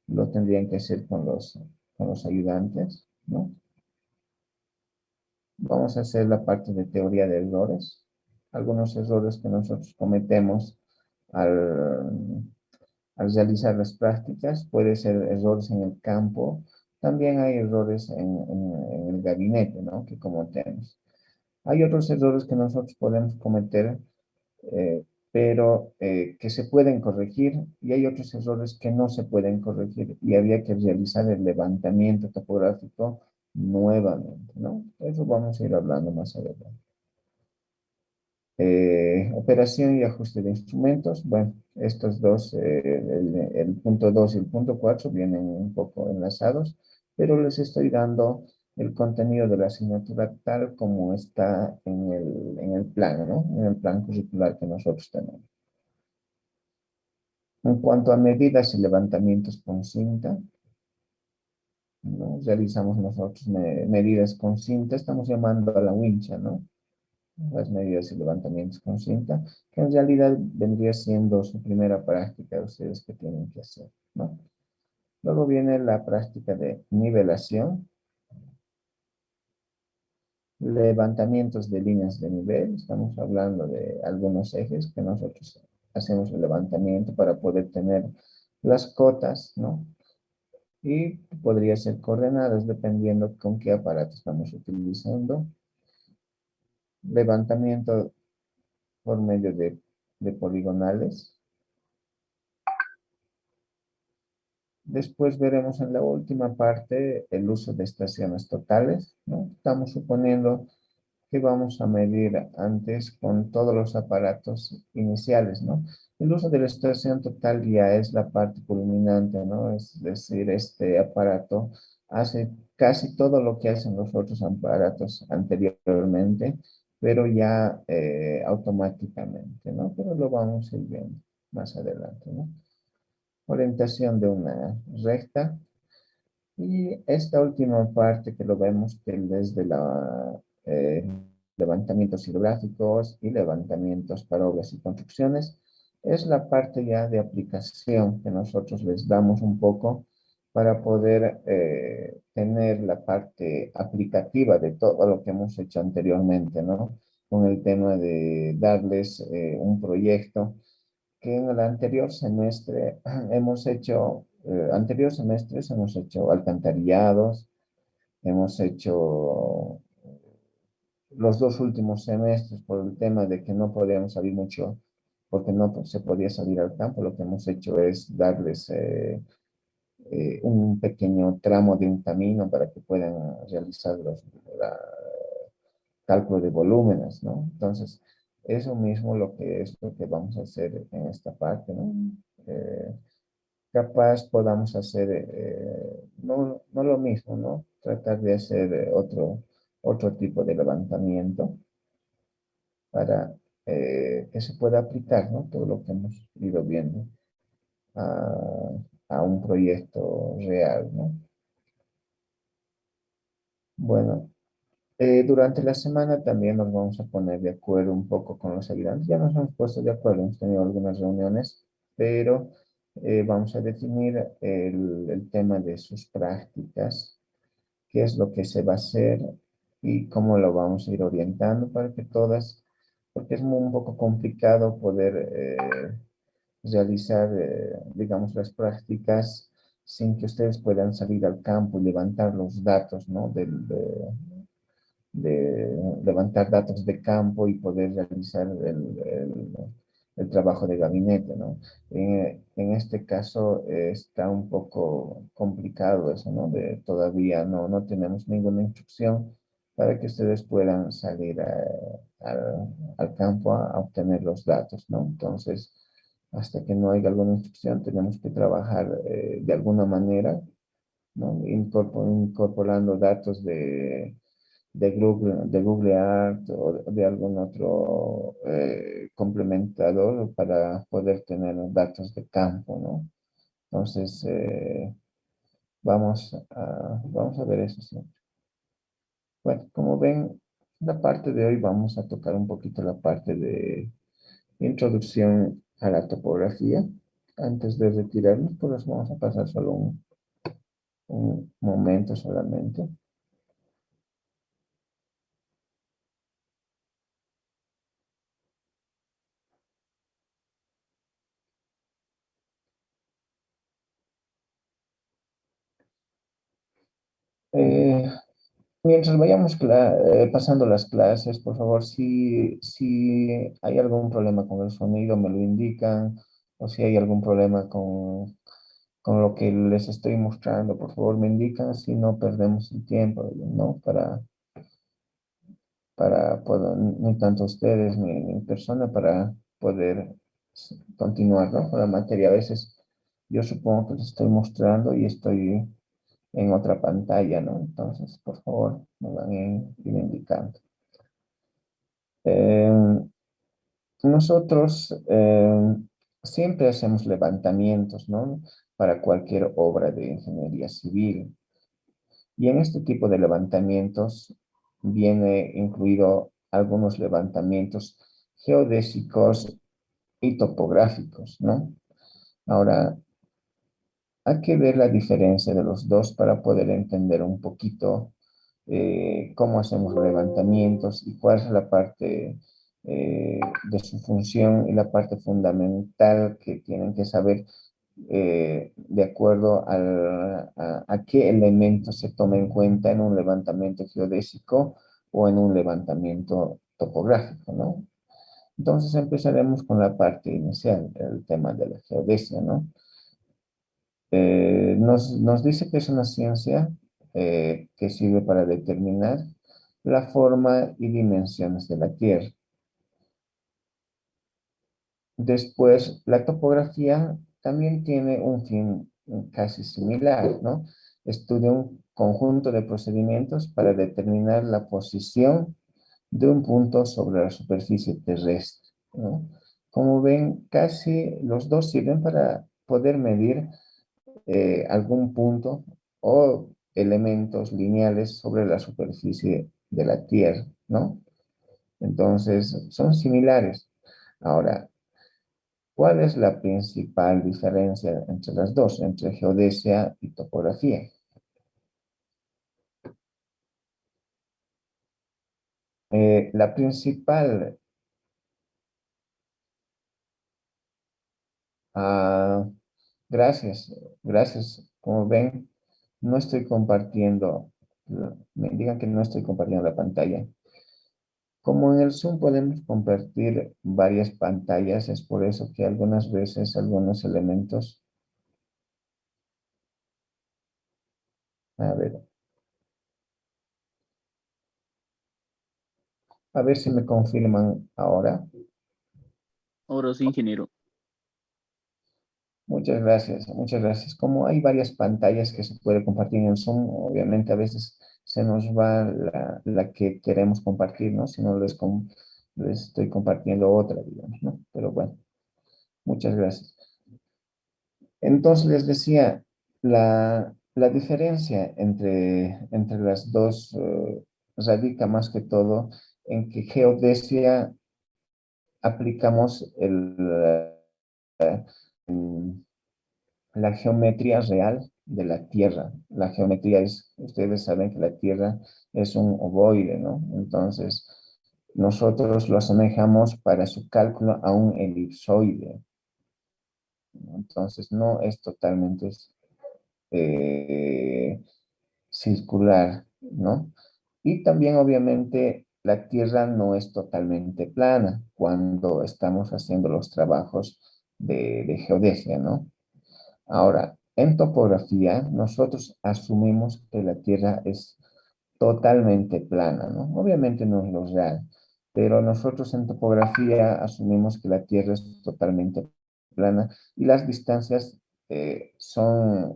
lo tendrían que hacer con los ayudantes, ¿no? Vamos a hacer la parte de teoría de errores. Algunos errores que nosotros cometemos al, al realizar las prácticas, puede ser errores en el campo, también hay errores en el gabinete, ¿no? Que cometemos. Hay otros errores que nosotros podemos cometer, pero que se pueden corregir, y hay otros errores que no se pueden corregir y había que realizar el levantamiento topográfico nuevamente, ¿no? Eso vamos a ir hablando más adelante. Operación y ajuste de instrumentos. Bueno, estos dos, el punto 2 y el punto 4 vienen un poco enlazados, pero les estoy dando el contenido de la asignatura tal como está en el plan, ¿no? En el plan curricular que nosotros tenemos. En cuanto a medidas y levantamientos con cinta, ¿no? Realizamos nosotros medidas con cinta, estamos llamando a la wincha, ¿no? Las medidas y levantamientos con cinta, que en realidad vendría siendo su primera práctica de ustedes que tienen que hacer, ¿no? Luego viene la práctica de nivelación, levantamientos de líneas de nivel, estamos hablando de algunos ejes que nosotros hacemos el levantamiento para poder tener las cotas, ¿no? Y podría ser coordenadas dependiendo con qué aparato estamos utilizando. Levantamiento por medio de poligonales. Después veremos en la última parte el uso de estaciones totales, ¿no? Estamos suponiendo que vamos a medir antes con todos los aparatos iniciales, ¿no? El uso de la estación total ya es la parte culminante, ¿no? Es decir, este aparato hace casi todo lo que hacen los otros aparatos anteriormente, pero ya automáticamente, ¿no? Pero lo vamos a ir viendo más adelante, ¿no? Orientación de una recta. Y esta última parte que lo vemos que desde la levantamientos hidrográficos y levantamientos para obras y construcciones, es la parte ya de aplicación que nosotros les damos un poco para poder tener la parte aplicativa de todo lo que hemos hecho anteriormente, ¿no? Con el tema de darles un proyecto que en el anterior semestre hemos hecho, anteriores semestres hemos hecho alcantarillados, hemos hecho los dos últimos semestres por el tema de que no podíamos salir mucho, porque no se podía salir al campo, lo que hemos hecho es darles un pequeño tramo de un camino para que puedan realizar la, cálculo de volúmenes, ¿no? Entonces, eso mismo lo que es lo que vamos a hacer en esta parte, ¿no? Eh, Capaz podamos hacer, no lo mismo, ¿no? Tratar de hacer otro tipo de levantamiento para que se pueda aplicar, ¿no? Todo lo que hemos ido viendo a un proyecto real, ¿no? Bueno, durante la semana también nos vamos a poner de acuerdo un poco con los ayudantes. Ya nos hemos puesto de acuerdo, hemos tenido algunas reuniones, pero vamos a definir el tema de sus prácticas, qué es lo que se va a hacer y cómo lo vamos a ir orientando para que todas, porque es un poco complicado poder realizar, digamos, las prácticas sin que ustedes puedan salir al campo y levantar los datos, ¿no? De levantar datos de campo y poder realizar el trabajo de gabinete, ¿no? En este caso está un poco complicado eso, ¿no? Todavía no tenemos ninguna instrucción para que ustedes puedan salir al campo a obtener los datos, ¿no? Entonces, hasta que no haya alguna instrucción, tenemos que trabajar de alguna manera, ¿no? Incorporando datos de Google Art o de algún otro complementador para poder tener datos de campo, ¿no? Entonces, vamos a ver eso siempre. Bueno, como ven, la parte de hoy vamos a tocar un poquito la parte de introducción a la topografía. Antes de retirarnos, pues vamos a pasar solo un momento solamente. Eh, Mientras vayamos pasando las clases, por favor, si hay algún problema con el sonido, me lo indican, o si hay algún problema con lo que les estoy mostrando, por favor, me indican, si no perdemos el tiempo, ¿no? Para poder, ni tanto ustedes ni mi persona, para poder continuar, ¿no? Con la materia. A veces yo supongo que les estoy mostrando y estoy en otra pantalla, ¿no? Entonces, por favor, me van a ir indicando. Eh, Nosotros siempre hacemos levantamientos, ¿no? Para cualquier obra de ingeniería civil. Y en este tipo de levantamientos viene incluido algunos levantamientos geodésicos y topográficos, ¿no? Ahora, hay que ver la diferencia de los dos para poder entender un poquito cómo hacemos los levantamientos y cuál es la parte de su función y la parte fundamental que tienen que saber de acuerdo a qué elementos se toma en cuenta en un levantamiento geodésico o en un levantamiento topográfico, ¿no? Entonces empezaremos con la parte inicial, el tema de la geodesia, ¿no? Nos dice que es una ciencia que sirve para determinar la forma y dimensiones de la Tierra. Después, la topografía también tiene un fin casi similar, ¿no? Estudia un conjunto de procedimientos para determinar la posición de un punto sobre la superficie terrestre, ¿no? Como ven, casi los dos sirven para poder medir algún punto o elementos lineales sobre la superficie de la Tierra, ¿no? Entonces, son similares. Ahora, ¿cuál es la principal diferencia entre las dos, entre geodesia y topografía? La principal, ah, gracias, gracias. Como ven, no estoy compartiendo, me digan que no estoy compartiendo la pantalla. Como en el Zoom podemos compartir varias pantallas, es por eso que algunas veces algunos elementos, a ver si me confirman ahora. Ahora sí, ingeniero. Muchas gracias, muchas gracias. Como hay varias pantallas que se puede compartir en el Zoom, obviamente a veces se nos va la que queremos compartir, ¿no? Si no les estoy compartiendo otra, digamos, ¿no? Pero bueno, muchas gracias. Entonces les decía, la diferencia entre las dos radica más que todo en que geodesia aplicamos la geometría real de la Tierra. La geometría es, ustedes saben que la Tierra es un ovoide, ¿no? Entonces, nosotros lo asemejamos para su cálculo a un elipsoide, ¿no? Entonces, no es totalmente eh, circular, ¿no? Y también, obviamente, la Tierra no es totalmente plana cuando estamos haciendo los trabajos de geodesia, ¿no? Ahora, en topografía, nosotros asumimos que la Tierra es totalmente plana, ¿no? Obviamente no es lo real, pero nosotros en topografía asumimos que la Tierra es totalmente plana y las distancias son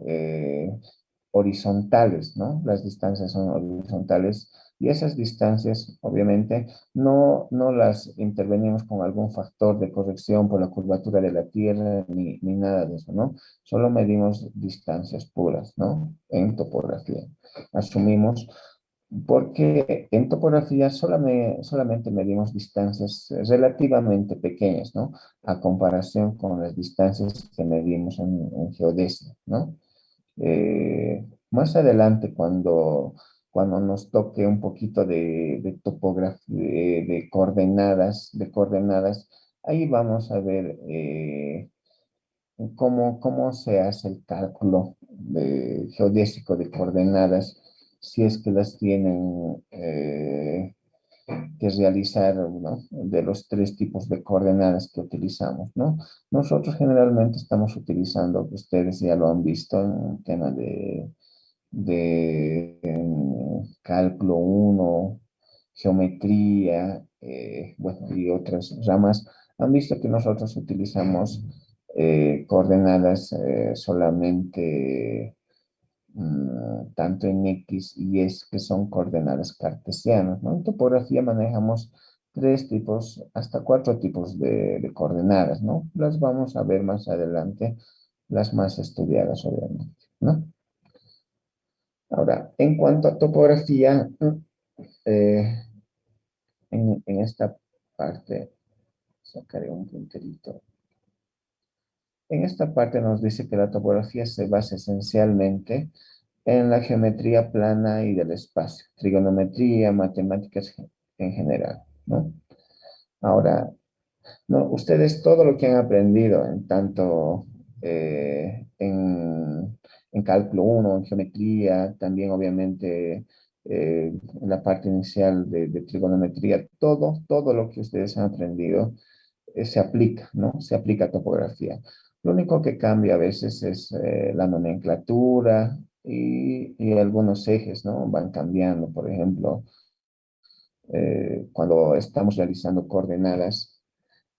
horizontales, ¿no? Las distancias son horizontales y esas distancias, obviamente, no las intervenimos con algún factor de corrección por la curvatura de la Tierra ni nada de eso, ¿no? Solo medimos distancias puras, ¿no? En topografía. Asumimos porque en topografía solamente medimos distancias relativamente pequeñas, ¿no? A comparación con las distancias que medimos en geodesia, ¿no? Más adelante, cuando nos toque un poquito de topografía, de coordenadas, ahí vamos a ver cómo se hace el cálculo geodésico de coordenadas, si es que las tienen que realizar, ¿no? De los tres tipos de coordenadas que utilizamos, ¿no? Nosotros generalmente estamos utilizando, ustedes ya lo han visto en el tema de cálculo uno, geometría, bueno, y otras ramas, han visto que nosotros utilizamos coordenadas solamente tanto en X y Y, que son coordenadas cartesianas, ¿no? En topografía manejamos tres tipos, hasta cuatro tipos de coordenadas, ¿no? Las vamos a ver más adelante, las más estudiadas, obviamente, ¿no? Ahora, en cuanto a topografía, eh, en esta parte, sacaré un punterito. En esta parte nos dice que la topografía se basa esencialmente en la geometría plana y del espacio, trigonometría, matemáticas en general, ¿no? Ahora, ¿no? Ustedes todo lo que han aprendido en tanto en cálculo uno, en geometría, también obviamente en la parte inicial de trigonometría, todo lo que ustedes han aprendido se aplica, ¿no? Se aplica a topografía. Lo único que cambia a veces es la nomenclatura y algunos ejes, ¿no? Van cambiando, por ejemplo, cuando estamos realizando coordenadas,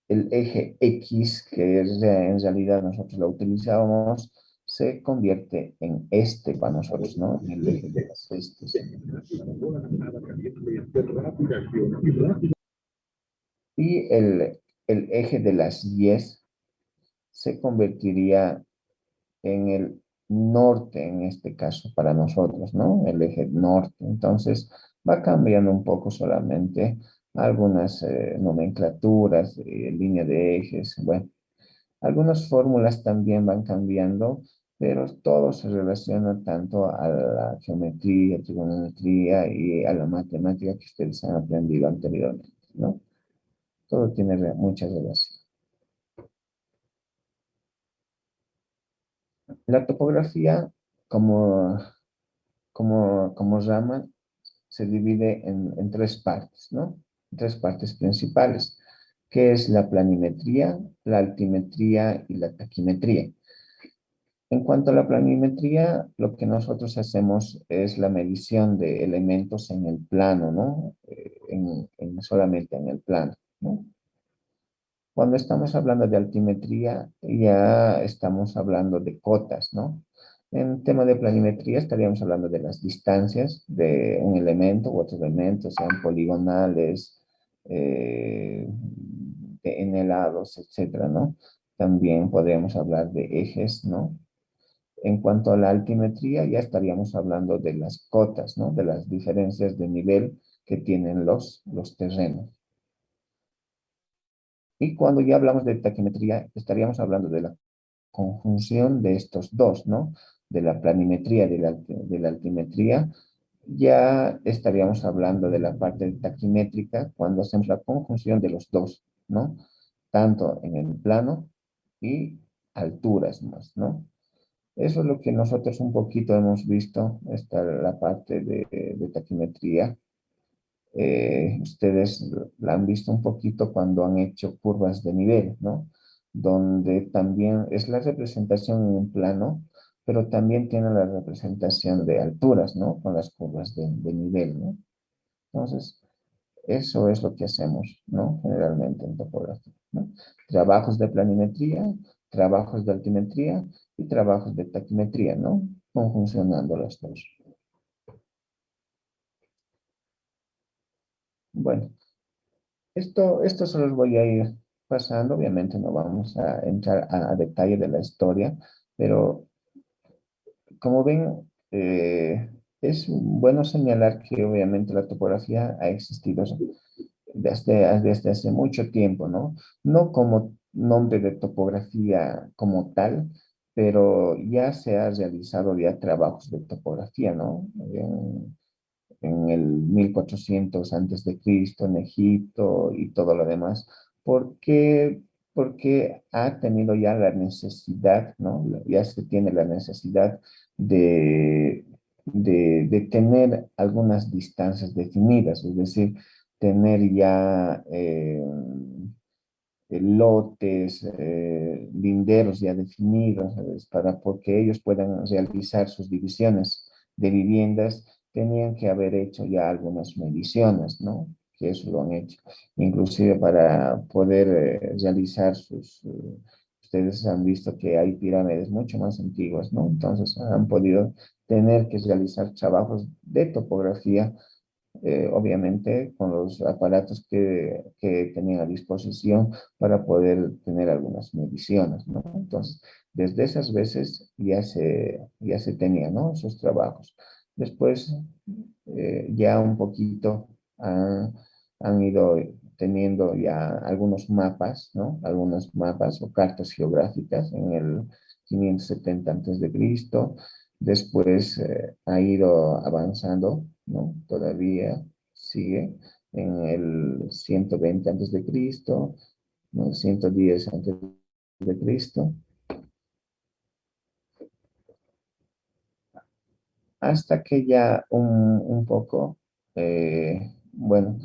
el eje X, que es, en realidad nosotros lo utilizábamos, se convierte en este para nosotros, ¿no? En el eje de las estes. Y el eje de las Y's se convertiría en el norte, en este caso, para nosotros, ¿no? El eje norte. Entonces, va cambiando un poco solamente algunas nomenclaturas, línea de ejes, bueno, algunas fórmulas también van cambiando, pero todo se relaciona tanto a la geometría, trigonometría y a la matemática que ustedes han aprendido anteriormente, ¿no? Todo tiene mucha relación. La topografía como, como rama se divide en tres partes, ¿no? Tres partes principales, que es la planimetría, la altimetría y la taquimetría. En cuanto a la planimetría, lo que nosotros hacemos es la medición de elementos en el plano, ¿no? Solamente en el plano, ¿no? Cuando estamos hablando de altimetría, ya estamos hablando de cotas, ¿no? En tema de planimetría estaríamos hablando de las distancias de un elemento u otro elemento, sean poligonales, en helados, etcétera, ¿no? También podríamos hablar de ejes, ¿no? En cuanto a la altimetría, ya estaríamos hablando de las cotas, ¿no? De las diferencias de nivel que tienen los terrenos. Y cuando ya hablamos de taquimetría, estaríamos hablando de la conjunción de estos dos, ¿no? De la planimetría y de la altimetría. Ya estaríamos hablando de la parte taquimétrica cuando hacemos la conjunción de los dos, ¿no? Tanto en el plano y alturas más, ¿no? Eso es lo que nosotros un poquito hemos visto, esta la parte de taquimetría. Ustedes la han visto un poquito cuando han hecho curvas de nivel, ¿no? Donde también es la representación en un plano, pero también tiene la representación de alturas, ¿no? Con las curvas de nivel, ¿no? Entonces, eso es lo que hacemos, ¿no? Generalmente en topografía, ¿no? Trabajos de planimetría, trabajos de altimetría y trabajos de taquimetría, ¿no? Conjuncionando las dos. Bueno, esto se los voy a ir pasando. Obviamente no vamos a entrar a detalle de la historia, pero como ven, es bueno señalar que obviamente la topografía ha existido desde hace mucho tiempo, ¿no? No como nombre de topografía como tal, pero ya se ha realizado ya trabajos de topografía, ¿no? En el 1400 antes de Cristo, en Egipto y todo lo demás. ¿Por qué? Porque ha tenido ya la necesidad, ¿no? Ya se tiene la necesidad de, de tener algunas distancias definidas, es decir, tener ya lotes, linderos ya definidos, ¿sabes? Para porque ellos puedan realizar sus divisiones de viviendas, tenían que haber hecho ya algunas mediciones, ¿no? Que eso lo han hecho. Inclusive para poder realizar ustedes han visto que hay pirámides mucho más antiguas, ¿no? Entonces han podido tener que realizar trabajos de topografía obviamente con los aparatos que tenían a disposición para poder tener algunas mediciones, ¿no? Entonces, desde esas veces ya se tenían, ¿no? Esos trabajos. Después, ya un poquito han ido teniendo ya algunos mapas, ¿no? Algunos mapas o cartas geográficas en el 570 antes de Cristo. Después ha ido avanzando, ¿no? Todavía sigue en el 120 antes de Cristo, ¿no? 110 antes de Cristo, hasta que ya un poco, bueno,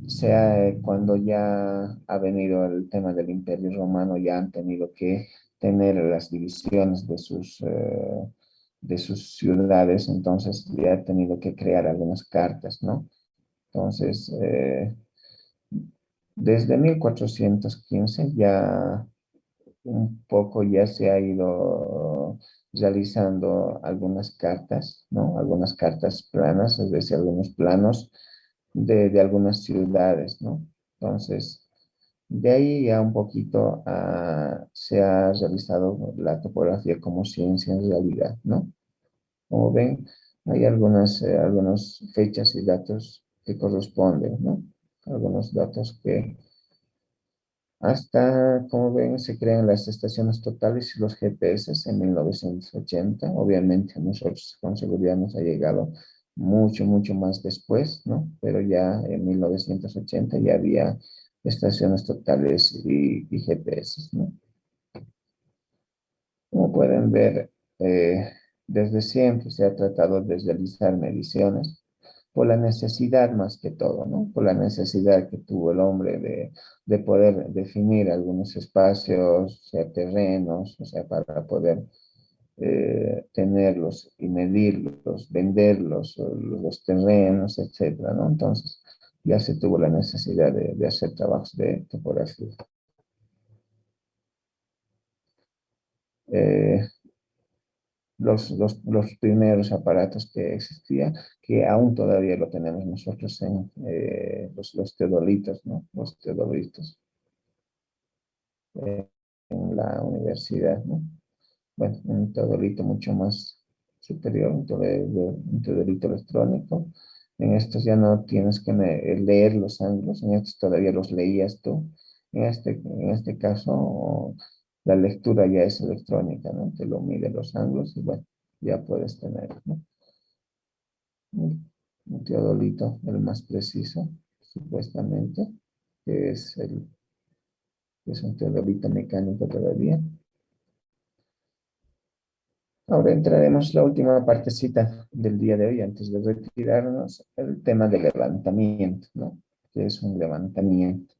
sea cuando ya ha venido el tema del Imperio Romano, ya han tenido que tener las divisiones de sus ciudades, entonces ya ha tenido que crear algunas cartas, ¿no? Entonces, desde 1415 ya un poco ya se ha ido realizando algunas cartas, ¿no? Algunas cartas planas, es decir, algunos planos de algunas ciudades, ¿no? Entonces, de ahí ya un poquito se ha realizado la topografía como ciencia en realidad, ¿no? Como ven, hay algunas fechas y datos que corresponden, ¿no? Algunos datos que hasta, como ven, se crean las estaciones totales y los GPS en 1980. Obviamente nosotros con seguridad nos ha llegado mucho, mucho más después, ¿no? Pero ya en 1980 ya había estaciones totales y GPS, ¿no? Como pueden ver, eh, desde siempre se ha tratado de realizar mediciones por la necesidad más que todo, ¿no? Por la necesidad que tuvo el hombre de poder definir algunos espacios, o sea, terrenos, o sea, para poder tenerlos y medirlos, venderlos, los terrenos, etcétera, ¿no? Entonces, ya se tuvo la necesidad de hacer trabajos de topografía. Eh, los primeros aparatos que existían, que aún todavía lo tenemos nosotros en los teodolitos, ¿no? Los teodolitos en la universidad, ¿no? Bueno, un teodolito mucho más superior, un teodolito electrónico. En estos ya no tienes que leer los ángulos, en estos todavía los leías tú. En este caso, la lectura ya es electrónica, ¿no? Te lo mide los ángulos y bueno, ya puedes tener, ¿no? Un teodolito, el más preciso, supuestamente, que es un teodolito mecánico todavía. Ahora entraremos la última partecita del día de hoy, antes de retirarnos, el tema del levantamiento, ¿no? ¿Qué es un levantamiento?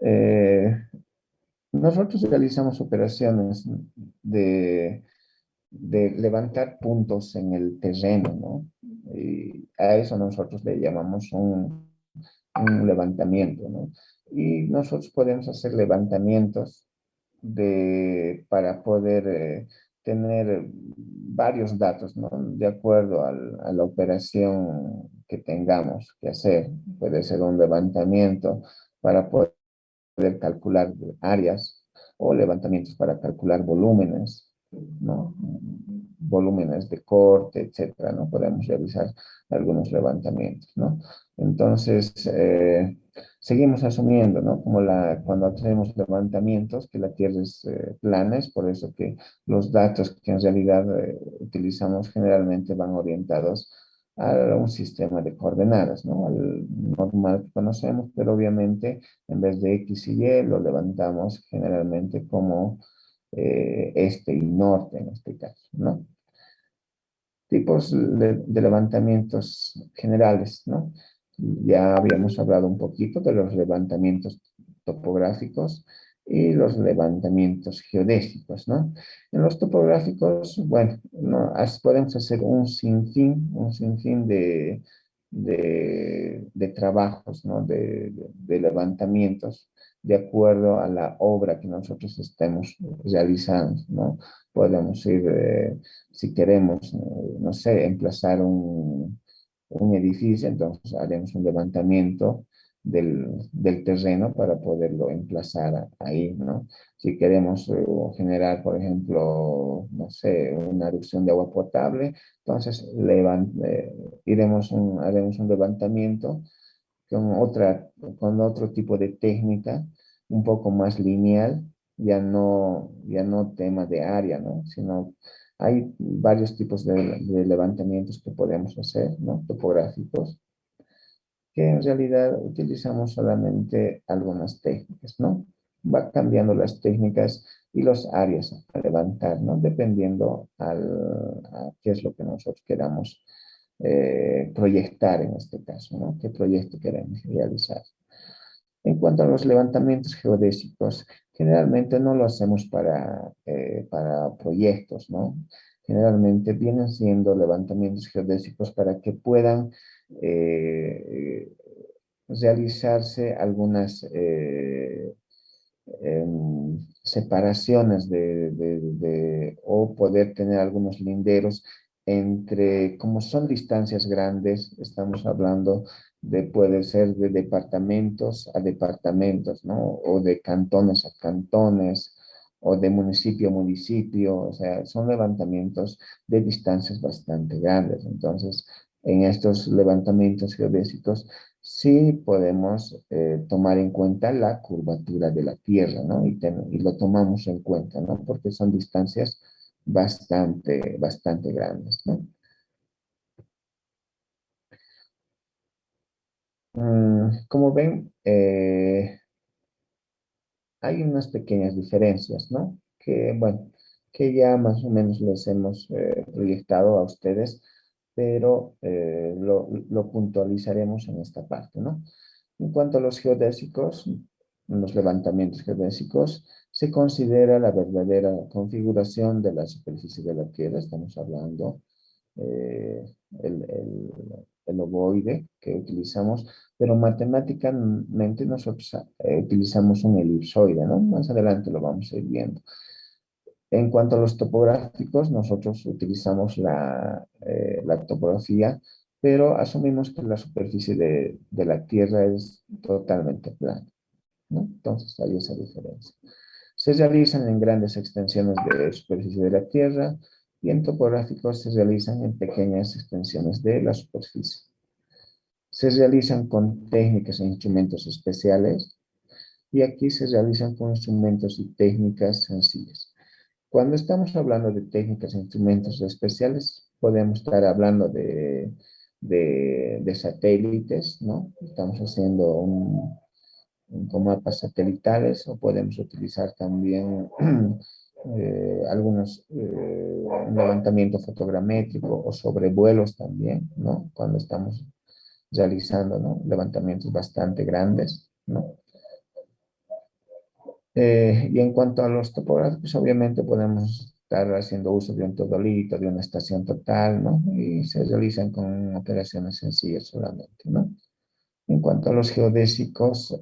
Eh, nosotros realizamos operaciones de, de levantar puntos en el terreno, ¿no? Y a eso nosotros le llamamos un levantamiento, ¿no? Y nosotros podemos hacer levantamientos para poder tener varios datos, ¿no? De acuerdo a la operación que tengamos que hacer. Puede ser un levantamiento para poder calcular áreas o levantamientos para calcular volúmenes, ¿no? volúmenes de corte, etcétera, ¿no? Podemos realizar algunos levantamientos, ¿no? Entonces, seguimos asumiendo, ¿no? Como cuando hacemos levantamientos, que la Tierra es plana, es por eso que los datos que en realidad utilizamos generalmente van orientados a un sistema de coordenadas, ¿no? Al normal que conocemos, pero obviamente en vez de X y Y lo levantamos generalmente como este y norte en este caso, ¿no? Tipos de levantamientos generales, ¿no? Ya habíamos hablado un poquito de los levantamientos topográficos y los levantamientos geodésicos, ¿no? En los topográficos, bueno, no, podemos hacer un sinfín de trabajos, ¿no? De levantamientos de acuerdo a la obra que nosotros estemos realizando, ¿no? Podemos ir si queremos, no sé, emplazar un edificio, entonces haremos un levantamiento del terreno para poderlo emplazar ahí, ¿no? Si queremos generar, por ejemplo, no sé, una erupción de agua potable, entonces haremos un levantamiento con con otro tipo de técnica, un poco más lineal, ya no tema de área, ¿no? Sino hay varios tipos de levantamientos que podemos hacer, ¿no? Topográficos, que en realidad utilizamos solamente algunas técnicas, ¿no? Va cambiando las técnicas y los áreas a levantar, ¿no? Dependiendo a qué es lo que nosotros queramos proyectar en este caso, ¿no? ¿Qué proyecto queremos realizar? En cuanto a los levantamientos geodésicos, generalmente no lo hacemos para proyectos, ¿no? Generalmente vienen siendo levantamientos geodésicos para que puedan eh, realizarse algunas separaciones o poder tener algunos linderos entre, como son distancias grandes, estamos hablando puede ser de departamentos a departamentos, ¿no? O de cantones a cantones, o de municipio a municipio, o sea, son levantamientos de distancias bastante grandes. Entonces, en estos levantamientos geodésicos, sí podemos tomar en cuenta la curvatura de la Tierra, ¿no? Y lo tomamos en cuenta, ¿no? Porque son distancias bastante grandes, ¿no? Como ven, hay unas pequeñas diferencias, ¿no? Que, bueno, que ya más o menos les hemos proyectado a ustedes, pero lo puntualizaremos en esta parte, ¿no? En cuanto a los geodésicos, los levantamientos geodésicos, se considera la verdadera configuración de la superficie de la Tierra, estamos hablando eh, el, el, el ovoide que utilizamos, pero matemáticamente nosotros utilizamos un elipsoide, ¿no? Más adelante lo vamos a ir viendo. En cuanto a los topográficos, nosotros utilizamos la topografía, pero asumimos que la superficie de la Tierra es totalmente plana, ¿no? Entonces hay esa diferencia. Se realizan en grandes extensiones de superficie de la Tierra y en topográficos se realizan en pequeñas extensiones de la superficie. Se realizan con técnicas e instrumentos especiales y aquí se realizan con instrumentos y técnicas sencillas. Cuando estamos hablando de técnicas e instrumentos especiales, podemos estar hablando de satélites, ¿no? Estamos haciendo con mapas satelitales o podemos utilizar también un levantamiento fotogramétrico o sobrevuelos también, ¿no? Cuando estamos realizando, ¿no? Levantamientos bastante grandes, ¿no? Y en cuanto a los topógrafos, obviamente podemos estar haciendo uso de un todolito, de una estación total, ¿no? Y se realizan con operaciones sencillas solamente, ¿no? En cuanto a los geodésicos,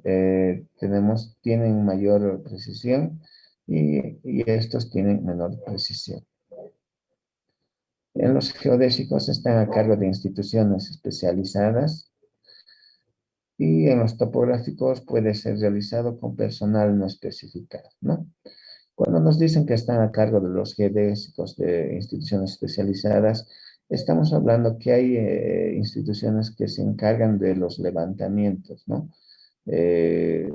tienen mayor precisión y estos tienen menor precisión. En los geodésicos están a cargo de instituciones especializadas y en los topográficos puede ser realizado con personal no especificado, ¿no? Cuando nos dicen que están a cargo de los geodésicos de instituciones especializadas, estamos hablando que hay instituciones que se encargan de los levantamientos, ¿no? Eh,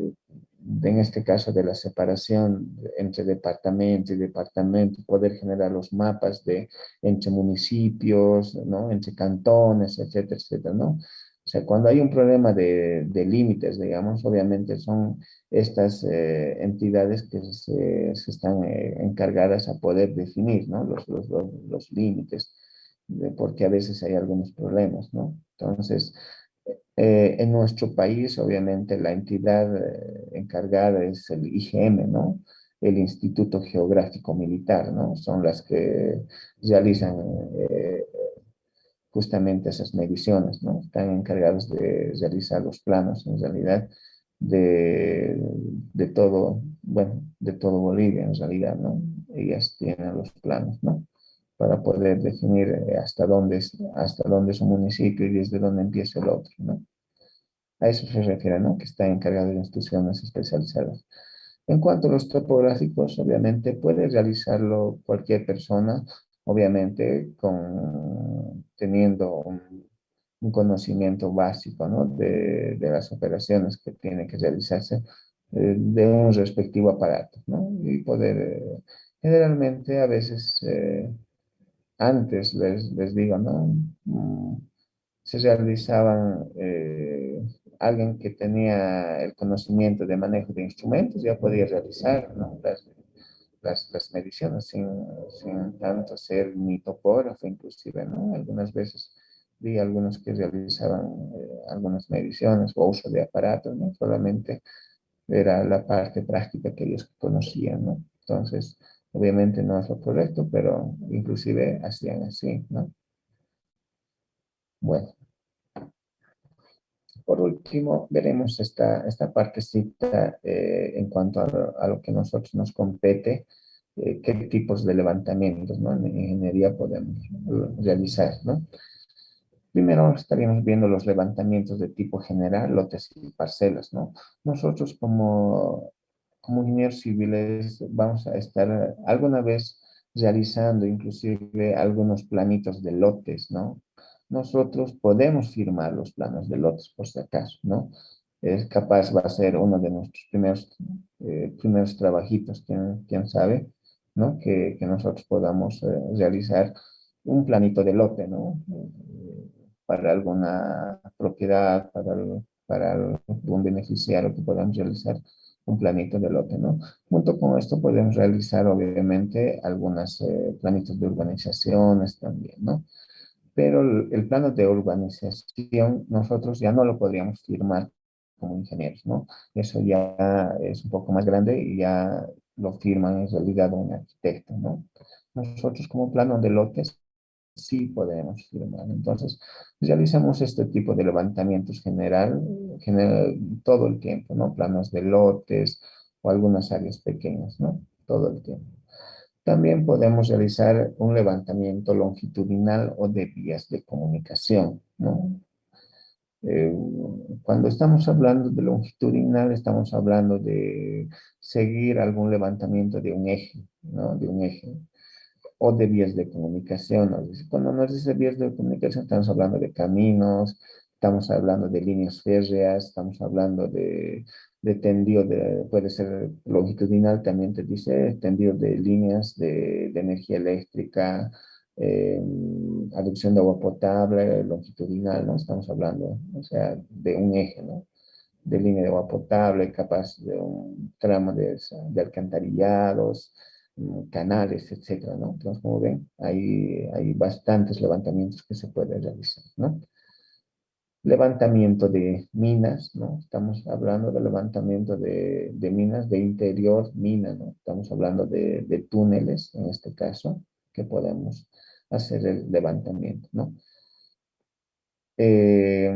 en este caso de la separación entre departamento y departamento, poder generar los mapas de entre municipios, ¿no? Entre cantones, etcétera, etcétera, ¿no? O sea, cuando hay un problema de límites, digamos, obviamente son estas entidades que se están encargadas a poder definir, ¿no? Los límites, porque a veces hay algunos problemas, ¿no? Entonces, en nuestro país, obviamente, la entidad encargada es el IGM, ¿no? El Instituto Geográfico Militar, ¿no? Son las que realizan eh, justamente esas mediciones, ¿no? Están encargados de realizar los planos, en realidad, de, de todo, bueno, de todo Bolivia, en realidad, ¿no? Ellas tienen los planos, ¿no? Para poder definir hasta dónde es un municipio y desde dónde empieza el otro, ¿no? A eso se refiere, ¿no? Que está encargado de instituciones especializadas. En cuanto a los topográficos, obviamente puede realizarlo cualquier persona, obviamente teniendo un conocimiento básico, ¿no? De las operaciones que tiene que realizarse de un respectivo aparato, ¿no? Y poder, generalmente a veces, antes les digo, ¿no? Se realizaban, alguien que tenía el conocimiento de manejo de instrumentos ya podía realizar, ¿no? Las mediciones sin tanto ser ni topógrafo inclusive, ¿no? Algunas veces vi algunos que realizaban algunas mediciones o uso de aparatos, ¿no? Solamente era la parte práctica que ellos conocían, ¿no? Entonces, obviamente no es lo correcto, pero inclusive hacían así, ¿no? Bueno, por último, veremos esta partecita en cuanto a lo que a nosotros nos compete, qué tipos de levantamientos, ¿no? En ingeniería podemos realizar, ¿no? Primero estaríamos viendo los levantamientos de tipo general, lotes y parcelas, ¿no? Nosotros como ingenieros civiles vamos a estar alguna vez realizando inclusive algunos planitos de lotes, ¿no? Nosotros podemos firmar los planos de lotes por si acaso, ¿no? Es capaz, va a ser uno de nuestros primeros trabajitos, quién sabe, ¿no? Que nosotros podamos realizar un planito de lote, ¿no? Para alguna propiedad, para algún beneficiario que podamos realizar un planito de lote, ¿no? Junto con esto podemos realizar, obviamente, algunas planitos de urbanizaciones también, ¿no? Pero el plano de urbanización nosotros ya no lo podríamos firmar como ingenieros, ¿no? Eso ya es un poco más grande y ya lo firman en realidad un arquitecto, ¿no? Nosotros como plano de lotes sí podemos firmar. Entonces, realizamos este tipo de levantamientos general todo el tiempo, ¿no? Planos de lotes o algunas áreas pequeñas, ¿no? Todo el tiempo. También podemos realizar un levantamiento longitudinal o de vías de comunicación, ¿no? Eh, Cuando estamos hablando de longitudinal, estamos hablando de seguir algún levantamiento de un eje, ¿no? De un eje o de vías de comunicación. Cuando nos dice vías de comunicación, estamos hablando de caminos, estamos hablando de líneas férreas, estamos hablando de tendido, puede ser longitudinal, también te dice tendido de líneas de energía eléctrica, eh, aducción de agua potable, longitudinal, ¿no? Estamos hablando, o sea, de un eje, ¿no? De línea de agua potable, capaz de un tramo de alcantarillados, canales, etcétera, ¿no? Entonces, como ven, hay bastantes levantamientos que se pueden realizar, ¿no? Levantamiento de minas, ¿no? Estamos hablando de levantamiento de minas, de interior mina, ¿no? Estamos hablando de túneles, en este caso, que podemos hacer el levantamiento, ¿no? Eh,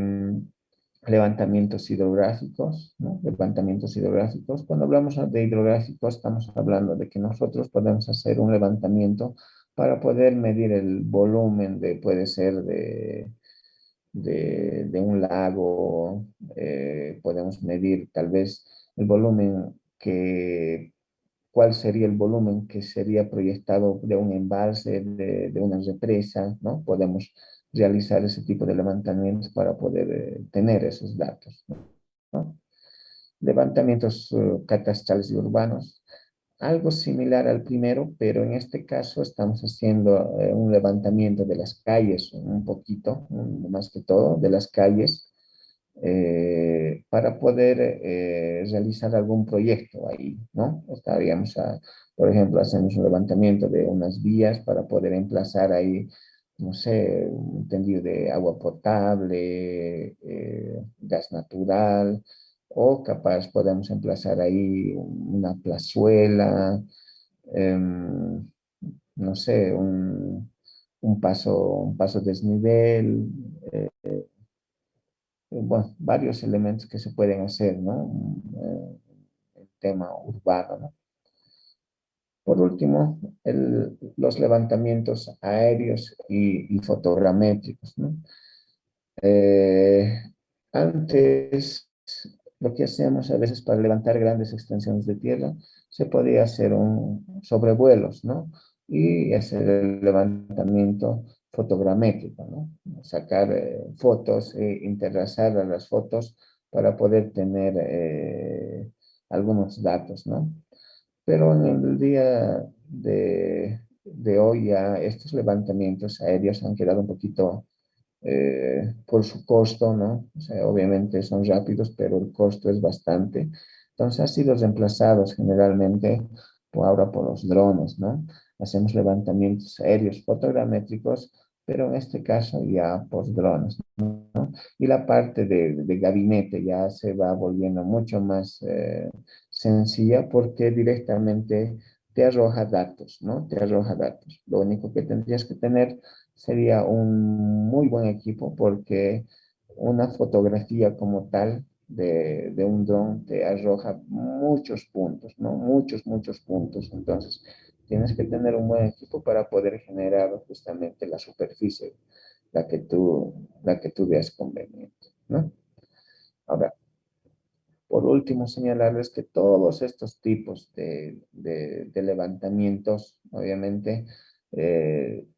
Levantamientos hidrográficos, ¿no? Levantamientos hidrográficos. Cuando hablamos de hidrográficos, estamos hablando de que nosotros podemos hacer un levantamiento para poder medir el volumen puede ser de un lago, podemos medir tal vez el volumen que cuál sería el volumen que sería proyectado de un embalse, de una represa, ¿no? Podemos realizar ese tipo de levantamientos para poder tener esos datos, ¿no? Levantamientos catastrales y urbanos, algo similar al primero, pero en este caso estamos haciendo un levantamiento de las calles, un poquito, más que todo, de las calles, para poder realizar algún proyecto ahí, ¿no? Estaríamos, por ejemplo, hacemos un levantamiento de unas vías para poder emplazar ahí, no sé, un tendido de agua potable, gas natural, o capaz podemos emplazar ahí una plazuela, em, no sé, un paso desnivel, bueno, varios elementos que se pueden hacer, ¿no? El tema urbano, ¿no? Por último, los levantamientos aéreos y fotogramétricos, ¿no? Eh, Antes, lo que hacíamos a veces para levantar grandes extensiones de tierra, se podía hacer un sobrevuelos, ¿no? Y hacer el levantamiento fotogramétrico, ¿no? Sacar fotos, interrazar a las fotos para poder tener algunos datos, ¿no? Pero en el día de hoy ya estos levantamientos aéreos han quedado un poquito por su costo, ¿no? O sea, obviamente son rápidos, pero el costo es bastante. Entonces, han sido reemplazados generalmente ahora por los drones, ¿no? Hacemos levantamientos aéreos fotogramétricos, pero en este caso ya por drones, ¿no? Y la parte de gabinete ya se va volviendo mucho más sencilla porque directamente te arroja datos, ¿no? Te arroja datos. Lo único que tendrías que tener sería un muy buen equipo porque una fotografía como tal de un dron te arroja muchos puntos, ¿no? Muchos puntos. Entonces, tienes que tener un buen equipo para poder generar justamente la superficie, la que tú veas conveniente, ¿no? Ahora, por último, señalarles que todos estos tipos de levantamientos, obviamente,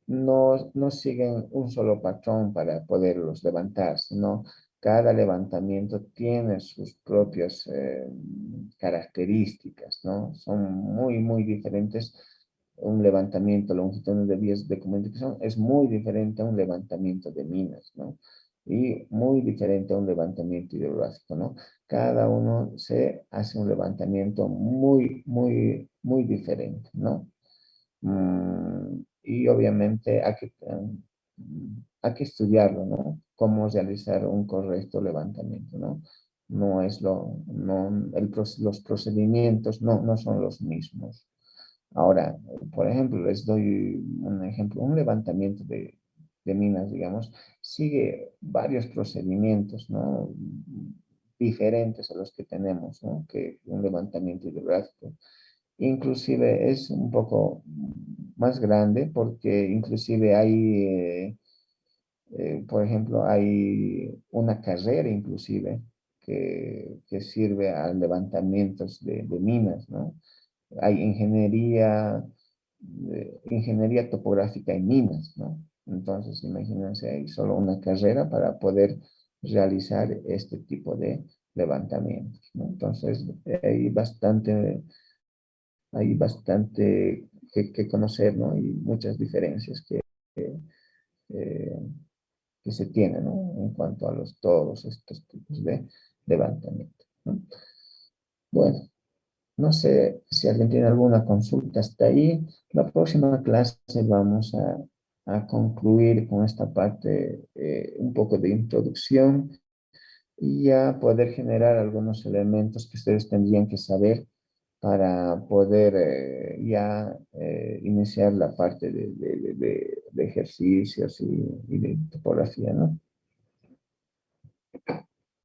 no siguen un solo patrón para poderlos levantar, sino cada levantamiento tiene sus propias características, ¿no? Son muy diferentes. Un levantamiento longitudinal de vías de comunicación es muy diferente a un levantamiento de minas, ¿no? Y muy diferente a un levantamiento hidrográfico, ¿no? Cada uno se hace un levantamiento muy diferente, ¿no? Y obviamente hay que estudiarlo, ¿no? Cómo realizar un correcto levantamiento, ¿no? No es los procedimientos no son los mismos. Ahora, por ejemplo, les doy un ejemplo, un levantamiento de minas, digamos, sigue varios procedimientos, ¿no? Diferentes a los que tenemos, ¿no? Que un levantamiento hidrográfico. Inclusive es un poco más grande porque inclusive hay, por ejemplo, hay una carrera inclusive que sirve a levantamientos de minas, ¿no? Hay ingeniería topográfica en minas, ¿no? Entonces, imagínense, hay solo una carrera para poder realizar este tipo de levantamientos, ¿no? Entonces, hay bastante que conocer, ¿no? Y muchas diferencias eh, que se tienen, ¿no? En cuanto a todos estos tipos de levantamiento, ¿no? Bueno, no sé si alguien tiene alguna consulta hasta ahí. La próxima clase vamos a concluir con esta parte, un poco de introducción y ya poder generar algunos elementos que ustedes tendrían que saber para poder ya iniciar la parte de ejercicios y de topografía, ¿no?